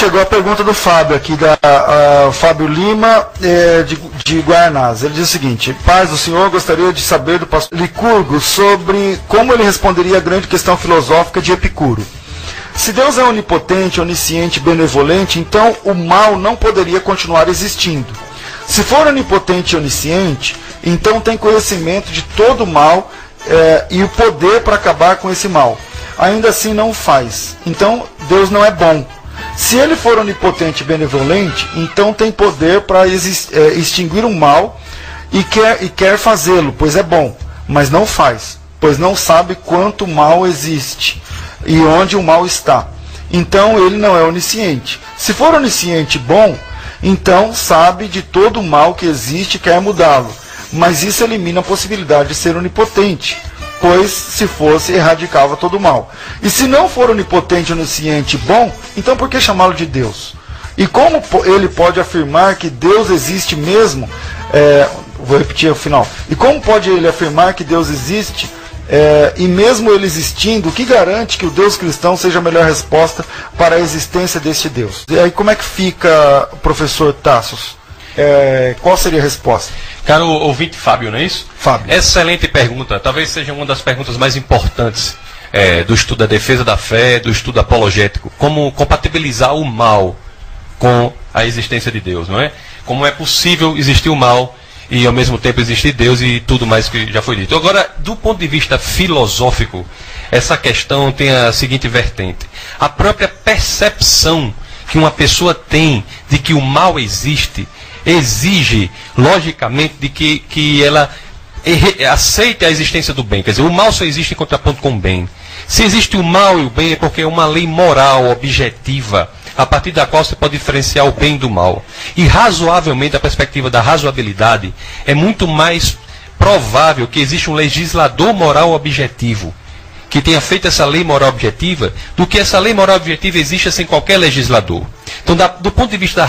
chegou a pergunta do Fábio aqui, Fábio Lima, de Guaianás. Ele diz o seguinte: paz do senhor, gostaria de saber do pastor Licurgo sobre como ele responderia a grande questão filosófica de Epicuro. Se Deus é onipotente, onisciente, benevolente, então o mal não poderia continuar existindo. Se for onipotente e onisciente, então tem conhecimento de todo o mal e o poder para acabar com esse mal. Ainda assim não o faz. Então Deus não é bom. Se ele for onipotente e benevolente, então tem poder para extinguir o mal e quer fazê-lo, pois é bom, mas não faz, pois não sabe quanto mal existe e onde o mal está. Então ele não é onisciente. Se for onisciente e bom, então sabe de todo o mal que existe e quer mudá-lo, mas isso elimina a possibilidade de ser onipotente, pois se fosse, erradicava todo o mal. E se não for onipotente, onisciente e bom, então por que chamá-lo de Deus? E como ele pode afirmar que Deus existe mesmo? Vou repetir o final. E como pode ele afirmar que Deus existe, e mesmo ele existindo, o que garante que o Deus cristão seja a melhor resposta para a existência deste Deus? E aí como é que fica, professor Tassos? Qual seria a resposta? Caro ouvinte Fábio, não é isso? Fábio. Excelente pergunta. Talvez seja uma das perguntas mais importantes do estudo da defesa da fé, do estudo apologético. Como compatibilizar o mal com a existência de Deus, não é? Como é possível existir o mal e ao mesmo tempo existir Deus e tudo mais que já foi dito. Agora, do ponto de vista filosófico, essa questão tem a seguinte vertente. A própria percepção que uma pessoa tem de que o mal existe exige, logicamente, de que ela aceite a existência do bem. Quer dizer, o mal só existe em contraponto com o bem. Se existe o mal e o bem é porque é uma lei moral, objetiva, a partir da qual você pode diferenciar o bem do mal. E razoavelmente, a perspectiva da razoabilidade, é muito mais provável que exista um legislador moral objetivo que tenha feito essa lei moral objetiva, do que essa lei moral objetiva exista sem qualquer legislador. Então, do ponto de vista da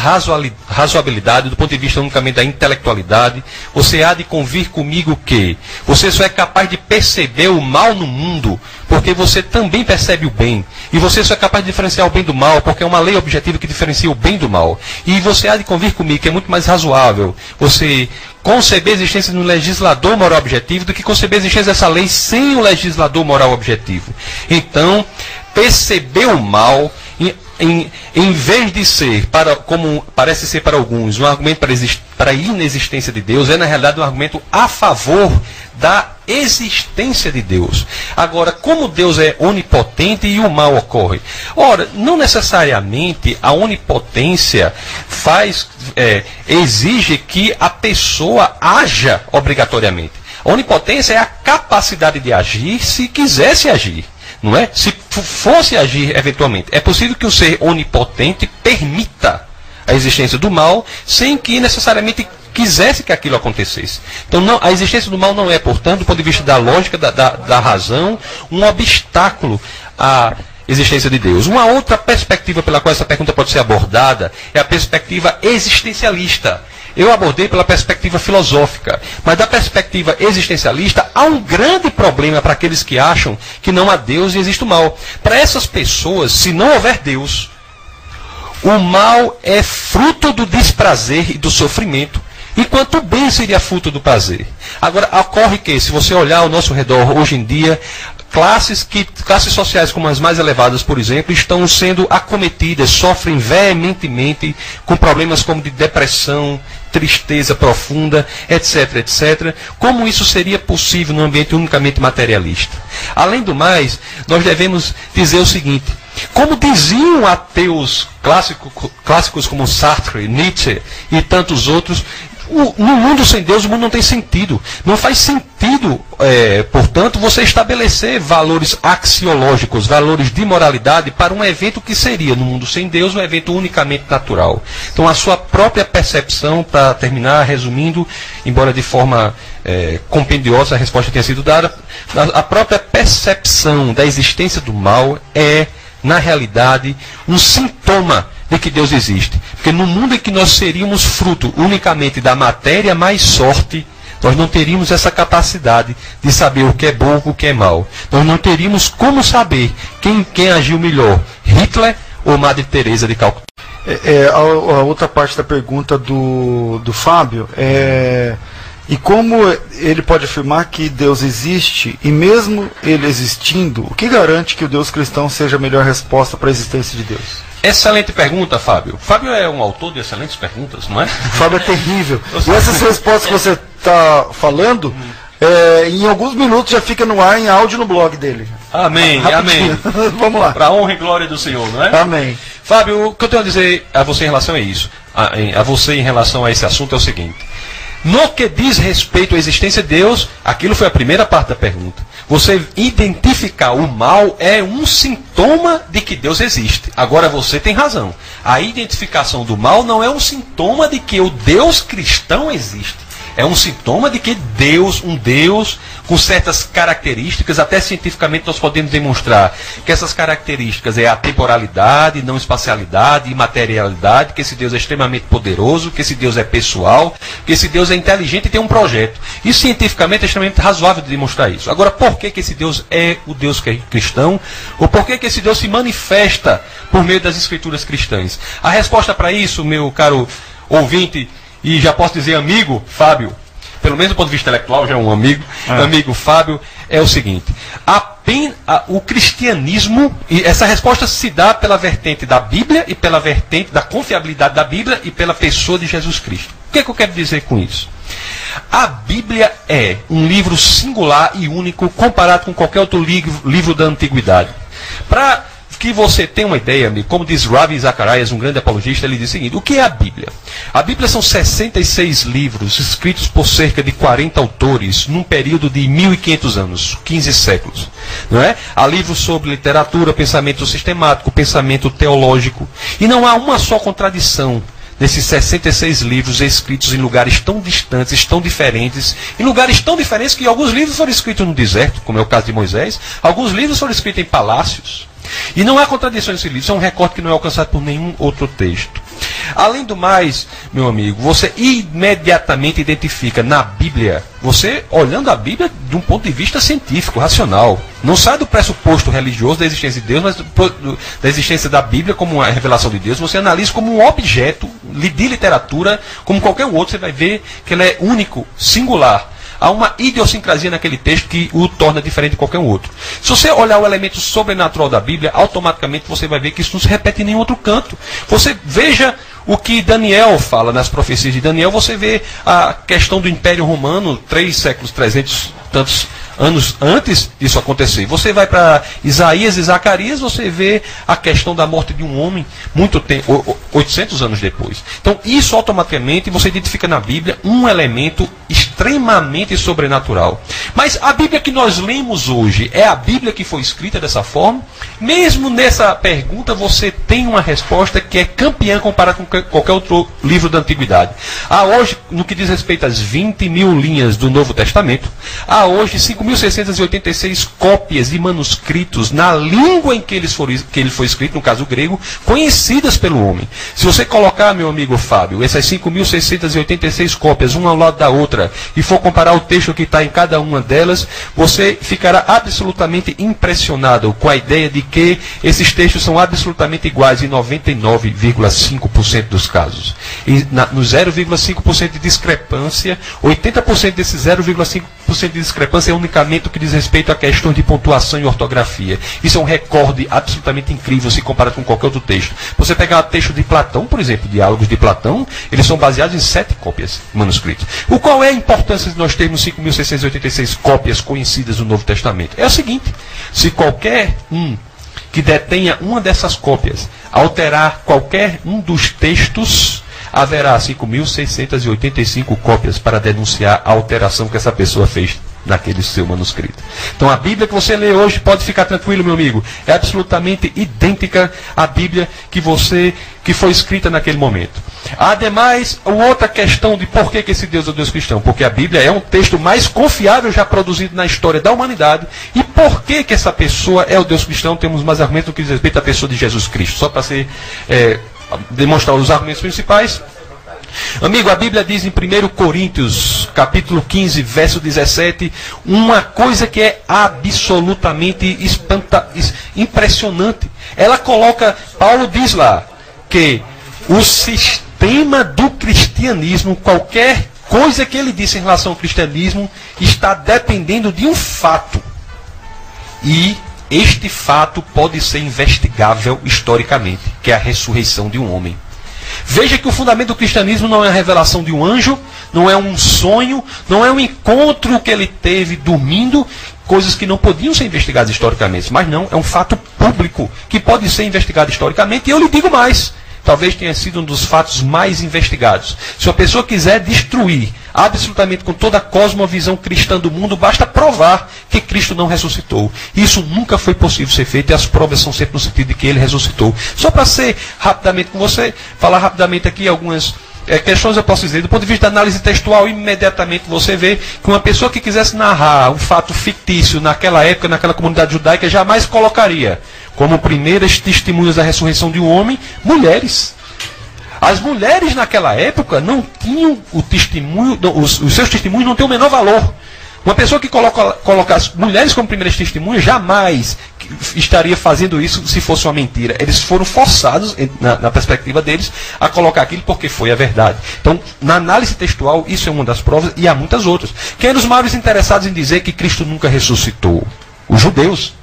razoabilidade, do ponto de vista unicamente da intelectualidade, você há de convir comigo que você só é capaz de perceber o mal no mundo porque você também percebe o bem. E você só é capaz de diferenciar o bem do mal porque é uma lei objetiva que diferencia o bem do mal. E você há de convir comigo que é muito mais razoável você conceber a existência de um legislador moral objetivo do que conceber a existência dessa lei sem o legislador moral objetivo. Então, perceber o mal, em vez de ser, como parece ser para alguns, um argumento para a inexistência de Deus, é na realidade um argumento a favor da existência de Deus. Agora, como Deus é onipotente e o mal ocorre? Ora, não necessariamente a onipotência exige que a pessoa haja obrigatoriamente. A onipotência é a capacidade de agir se quisesse agir. Não é? Se fosse agir eventualmente. É possível que o ser onipotente permita a existência do mal sem que necessariamente quisesse que aquilo acontecesse. Então, a existência do mal não é, portanto, do ponto de vista da lógica, da razão, um obstáculo à existência de Deus. Uma outra perspectiva pela qual essa pergunta pode ser abordada é a perspectiva existencialista. Eu abordei pela perspectiva filosófica, mas da perspectiva existencialista há um grande problema para aqueles que acham que não há Deus e existe o mal. Para essas pessoas, se não houver Deus, o mal é fruto do desprazer e do sofrimento, enquanto o bem seria fruto do prazer. Agora, ocorre que, se você olhar ao nosso redor hoje em dia, classes sociais como as mais elevadas, por exemplo, estão sendo acometidas, sofrem veementemente com problemas como de depressão, tristeza profunda, etc, etc. Como isso seria possível num ambiente unicamente materialista? Além do mais, nós devemos dizer o seguinte: como diziam ateus clássicos como Sartre, Nietzsche e tantos outros, no mundo sem Deus, o mundo não tem sentido. Não faz sentido, portanto, você estabelecer valores axiológicos, valores de moralidade para um evento que seria, no mundo sem Deus, um evento unicamente natural. Então, a sua própria percepção, para terminar, resumindo, embora de forma compendiosa a resposta tenha sido dada, a própria percepção da existência do mal é, na realidade, um sintoma de que Deus existe. Porque no mundo em que nós seríamos fruto unicamente da matéria mais sorte, nós não teríamos essa capacidade de saber o que é bom e o que é mal. Nós não teríamos como saber quem agiu melhor, Hitler ou Madre Teresa de Calcutá. A outra parte da pergunta do Fábio é: e como ele pode afirmar que Deus existe, e mesmo ele existindo, o que garante que o Deus cristão seja a melhor resposta para a existência de Deus? Excelente pergunta, Fábio. Fábio é um autor de excelentes perguntas, não é? Fábio é terrível. E essas respostas que você está falando, em alguns minutos já fica no ar em áudio no blog dele. Amém, amém. Vamos lá. Para a honra e glória do Senhor, não é? Amém. Fábio, o que eu tenho a dizer a você em relação a isso, a você em relação a esse assunto é o seguinte: no que diz respeito à existência de Deus, aquilo foi a primeira parte da pergunta. Você identificar o mal é um sintoma de que Deus existe. Agora você tem razão. A identificação do mal não é um sintoma de que o Deus cristão existe. É um sintoma de que Deus, um Deus com certas características, até cientificamente nós podemos demonstrar que essas características é a temporalidade, não espacialidade, imaterialidade, que esse Deus é extremamente poderoso, que esse Deus é pessoal, que esse Deus é inteligente e tem um projeto. E cientificamente é extremamente razoável de demonstrar isso. Agora, por que esse Deus é o Deus cristão? Ou por que esse Deus se manifesta por meio das escrituras cristãs? A resposta para isso, meu caro ouvinte, e já posso dizer amigo Fábio, pelo menos do ponto de vista intelectual, já é um amigo, amigo Fábio, é o seguinte: o cristianismo, e essa resposta se dá pela vertente da Bíblia e pela vertente da confiabilidade da Bíblia e pela pessoa de Jesus Cristo. O que é que eu quero dizer com isso? A Bíblia é um livro singular e único comparado com qualquer outro livro da antiguidade. Para que você tenha uma ideia, amigo, como diz Ravi Zacharias, um grande apologista, ele diz o seguinte: o que é a Bíblia? A Bíblia são 66 livros escritos por cerca de 40 autores num período de 1500 anos, 15 séculos. Não é? Há livros sobre literatura, pensamento sistemático, pensamento teológico. E não há uma só contradição nesses 66 livros escritos em lugares tão distantes, tão diferentes, em lugares tão diferentes que alguns livros foram escritos no deserto, como é o caso de Moisés, alguns livros foram escritos em palácios. E não há contradição nesse livro, isso é um recorte que não é alcançado por nenhum outro texto. Além do mais, meu amigo, você imediatamente identifica na Bíblia, você olhando a Bíblia de um ponto de vista científico, racional. Não sai do pressuposto religioso da existência de Deus, mas da existência da Bíblia como uma revelação de Deus. Você analisa como um objeto de literatura, como qualquer outro, você vai ver que ele é único, singular. Há uma idiosincrasia naquele texto que o torna diferente de qualquer outro. Se você olhar o elemento sobrenatural da Bíblia, automaticamente você vai ver que isso não se repete em nenhum outro canto. Você veja o que Daniel fala nas profecias de Daniel, você vê a questão do Império Romano, 3 séculos, 300 tantos anos antes disso acontecer. Você vai para Isaías e Zacarias, você vê a questão da morte de um homem muito tempo, 800 anos depois. Então, isso automaticamente você identifica na Bíblia um elemento extremamente sobrenatural. Mas a Bíblia que nós lemos hoje é a Bíblia que foi escrita dessa forma? Mesmo nessa pergunta, você tem uma resposta que é campeã comparada com qualquer outro livro da antiguidade. Há hoje, no que diz respeito às 20 mil linhas do Novo Testamento, há hoje 5.686 cópias e manuscritos na língua em que ele foi escrito, no caso grego, conhecidas pelo homem. Se você colocar, meu amigo Fábio, essas 5.686 cópias, uma ao lado da outra, e for comparar o texto que está em cada uma delas, você ficará absolutamente impressionado com a ideia de que esses textos são absolutamente iguais em 99,5% dos casos. E no 0,5% de discrepância, 80% desse 0,5% de discrepância é unicamente o que diz respeito a questões de pontuação e ortografia. Isso é um recorde absolutamente incrível se comparado com qualquer outro texto. Você pegar o texto de Platão, por exemplo, diálogos de Platão, eles são baseados em 7 cópias manuscritos. Qual é a importância de nós termos 5.686 cópias conhecidas do Novo Testamento? É o seguinte: se qualquer um que detenha uma dessas cópias alterar qualquer um dos textos, haverá 5.685 cópias para denunciar a alteração que essa pessoa fez naquele seu manuscrito. Então a Bíblia que você lê hoje, pode ficar tranquilo, meu amigo, é absolutamente idêntica à Bíblia que foi escrita naquele momento. Ademais, outra questão de por que esse Deus é o Deus cristão, porque a Bíblia é um texto mais confiável já produzido na história da humanidade. E por que essa pessoa é o Deus cristão? Temos mais argumentos no que diz respeito à pessoa de Jesus Cristo, só para demonstrar os argumentos principais. Amigo, a Bíblia diz em 1 Coríntios, capítulo 15, verso 17, uma coisa que é absolutamente impressionante. Ela coloca, Paulo diz lá, que O sistema do cristianismo, qualquer coisa que ele disse em relação ao cristianismo, está dependendo de um fato. E este fato pode ser investigável historicamente, que é a ressurreição de um homem. Veja que o fundamento do cristianismo não é a revelação de um anjo, não é um sonho, não é um encontro que ele teve dormindo, coisas que não podiam ser investigadas historicamente, mas não, é um fato público que pode ser investigado historicamente. E eu lhe digo mais, talvez tenha sido um dos fatos mais investigados. Se uma pessoa quiser destruir absolutamente com toda a cosmovisão cristã do mundo, basta provar que Cristo não ressuscitou. Isso nunca foi possível ser feito, e as provas são sempre no sentido de que ele ressuscitou. Só para ser rapidamente com você, falar rapidamente aqui algumas questões, eu posso dizer, do ponto de vista da análise textual, imediatamente você vê que uma pessoa que quisesse narrar um fato fictício naquela época, naquela comunidade judaica, jamais colocaria como primeiras testemunhas da ressurreição de um homem, mulheres. As mulheres naquela época não tinham o testemunho, os seus testemunhos não têm o menor valor. Uma pessoa que coloca as mulheres como primeiras testemunhas jamais estaria fazendo isso se fosse uma mentira. Eles foram forçados, na perspectiva deles, a colocar aquilo porque foi a verdade. Então, na análise textual, isso é uma das provas, e há muitas outras. Quem eram os maiores interessados em dizer que Cristo nunca ressuscitou? Os judeus.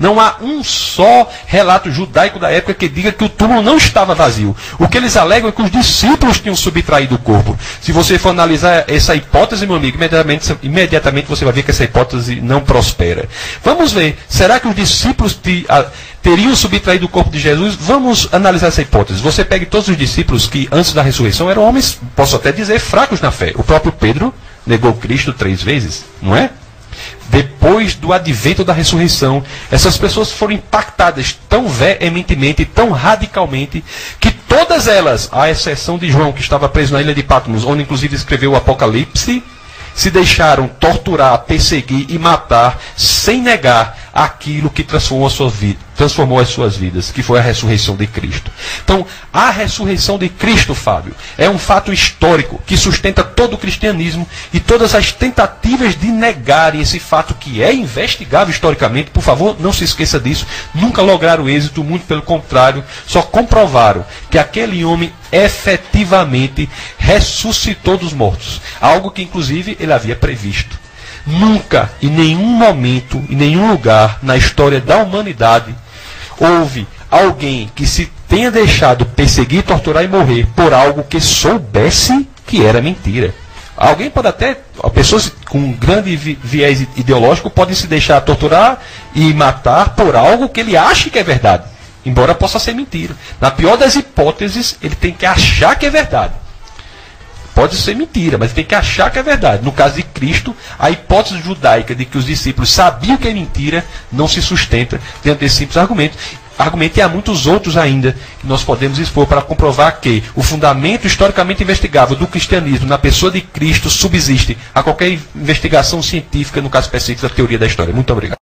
Não há um só relato judaico da época que diga que o túmulo não estava vazio. O que eles alegam é que os discípulos tinham subtraído o corpo. Se você for analisar essa hipótese, meu amigo, imediatamente você vai ver que essa hipótese não prospera. Vamos ver, será que os discípulos teriam subtraído o corpo de Jesus? Vamos analisar essa hipótese. Você pegue todos os discípulos que antes da ressurreição eram homens, posso até dizer, fracos na fé. O próprio Pedro negou Cristo 3 vezes, não é? Depois do advento da ressurreição, essas pessoas foram impactadas tão veementemente, tão radicalmente, que todas elas, à exceção de João, que estava preso na ilha de Patmos, onde inclusive escreveu o Apocalipse, se deixaram torturar, perseguir e matar, sem negar aquilo que transformou as suas vidas, que foi a ressurreição de Cristo. Então, a ressurreição de Cristo, Fábio, é um fato histórico que sustenta todo o cristianismo, e todas as tentativas de negarem esse fato que é investigável historicamente, por favor, não se esqueça disso, nunca lograram êxito, muito pelo contrário, só comprovaram que aquele homem efetivamente ressuscitou dos mortos, algo que inclusive ele havia previsto. Nunca, em nenhum momento, em nenhum lugar na história da humanidade, houve alguém que se tenha deixado perseguir, torturar e morrer por algo que soubesse que era mentira. Alguém pode até, pessoas com grande viés ideológico podem se deixar torturar e matar por algo que ele acha que é verdade, embora possa ser mentira. Na pior das hipóteses, ele tem que achar que é verdade. Pode ser mentira, mas tem que achar que é verdade. No caso de Cristo, a hipótese judaica de que os discípulos sabiam que é mentira não se sustenta dentro desse simples argumento. E há muitos outros ainda que nós podemos expor para comprovar que o fundamento historicamente investigável do cristianismo na pessoa de Cristo subsiste a qualquer investigação científica, no caso específico da teoria da história. Muito obrigado.